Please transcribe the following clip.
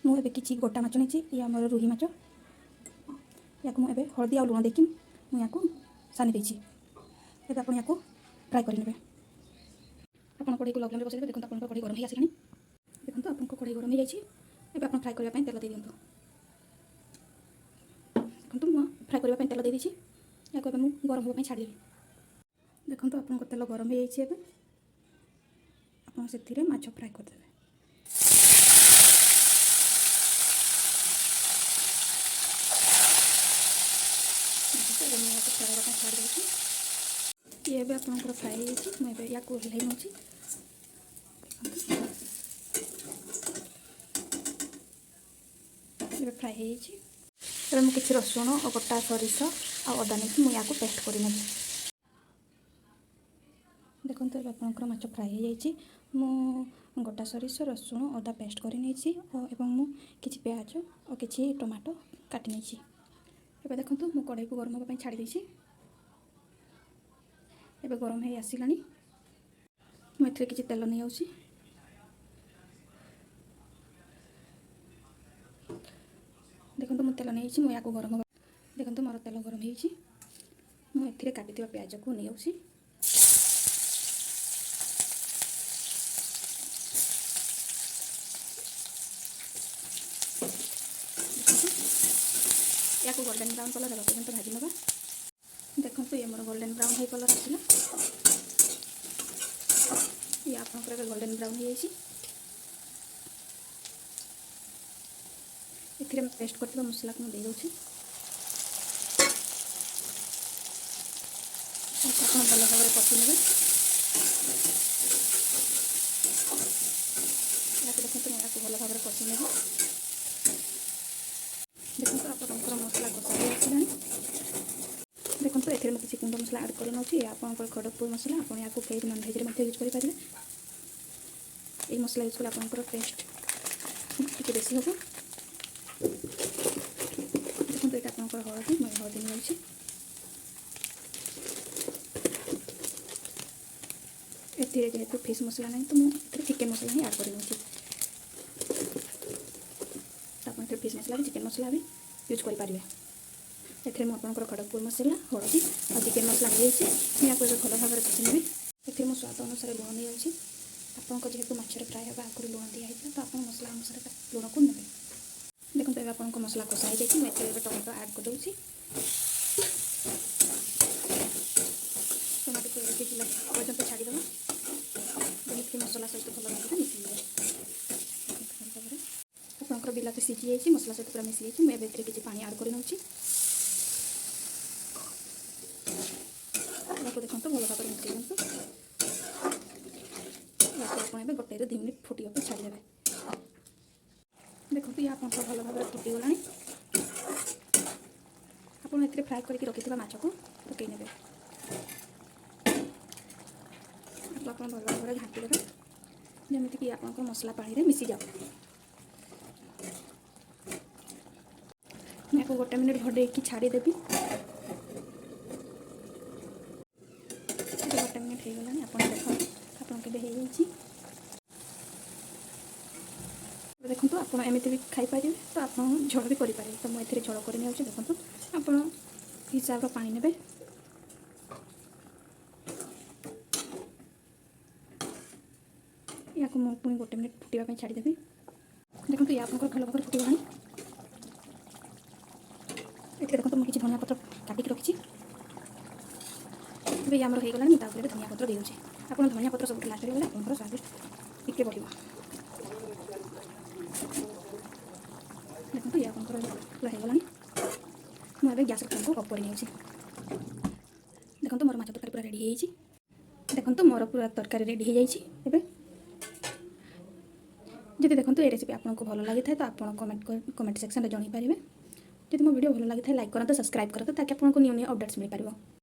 मुझे किसी गोटा माछ नहीं ये आम रुही माछ या मुझे हलदी आ लुण देकी मुझे सानी देती एवं आप फ्राए करेंगे आप कड़े को लग्न में बसैदे देखो आप कड़े गरम हो आसानी देखो आपको कड़े गरम हो जाए आप फ्राए करने तेल दे दिखाँ देखो मुझे फ्राए करने तेल दे दी या मुझे गरम होगा छाड़ी देखो आप तेल गरम हो जाए आप से माछ फ्राए करदे छाड़ी ये आप फ्राए मुझे या ओह्ल नौ फ्राए हो मुझे किसी रसुण और गोटा सरिष आ अदा नहीं मुझे पेस्ट कर देखो ये आपंकर माछ फ्राए हो गोटा सरिष रसुण अदा पेस्ट कर किसी प्याज और किसी टमाटो काटी नहीं एवं देखो मुझे कड़े को गरम होगा छाड़ी एवं गरम हो आसला मुझे किसी तेल नहीं आऊँ देखो मुझे तेल नहीं मुझे गरम होगा देखो मोर तेल गरम मुझे काटी प्याज को नहीं आऊँ या गोल्डन ब्राउन कलर होगा पर्यंत भाजी नवा देखो ये मोर गोल्डन ब्राउन है कलर आसला ये आप गोल्डन ब्राउन हो जाए पेस्ट कर मसला को दे दूँ भल भाव में कषि ने देखो मैं भल भाव में कषि ने देखो आपंकर मसला कषा आसला देखो ये किसी कुंड मसला आड कर आप खड़गपुर मसला आप फेज नॉनभेज यूज करेंगे ये मसला यूज कले आपंकर टेस्ट टी बेसी हम देखो ये आपंकर हलदी मैं हलदी नहीं जेहेतु फिश मसला नहीं तो मुझे चिकेन मसला ही आड कर फिश मसला भी चिकेन मसला भी यूज करेंगे एथे मुझे खड़गपुर मसला हलदी और चिकेन मसला नहीं या भल भाव में कषि नेबी ए स्वाद अनुसार लुण नहीं जाऊँगी आपको जेहेतु माछर फ्राए होगा आगुरी लुण दिखाई तो आप मसला अनुसार लुण को ने देखो ये आपको मसला कषा हो जाए मुझे टमाटो आड कर दूसरी टमाटो को पर्यटन छाड़ीद जमीक मसला सहित भल भाव मिसी आपंकर बिलाती सीझी जाइए मसला सहित पूरा मिसी जाइए मुझे किसी पानी आड कर देखो भल भाव मिसई दिखाँ आप गोटे 2 मिनिट फुटा छाड़ीदे देखो ये आप भल भाव में फुटीगला आप फ्राए करके रखी माछ को पकई ने आप भल भाव में घाटीदेवे जमीक आप मसला पानी मिसी जाओ मैं गोटे मिनिट घोड़े छाड़ीदेवी गोटे मिनिट हो गलानी आप देख आप देखो आप एमती भी खाईपर तो आप झोल भी करेंगे तो मुझे झोल कर देखो आप हिसाब पानी ने या पुणी गोटे मिनिट फुटा छाड़ीदेवी देखो ये आप भल भाव में फुटीगला ये देखो मुझे किसी धनिया पत्र काटिक रखी आमर हो गला मुझे धनिया पत्र दे दूँगी आप धनिया पत्र सब लास्ट गले आप स्वादिष्ट टिके बढ़ देखो ये आप पूरा हो गला मुझे गैस को अफ कर देखो मोर माछ तरकारी पूरा रेडी हो देखो मोर पूरा तरकारी रेडी हो जाए जब देखो ये रेसिपी आपको भल लगी था तो आप कमेंट सेक्शन में जन पारे जब मो वीडियो भल लगी था लाइक करते सब्सक्राइब करते ताकि आपको न्यू न्यू अपडेट्स मिल पार।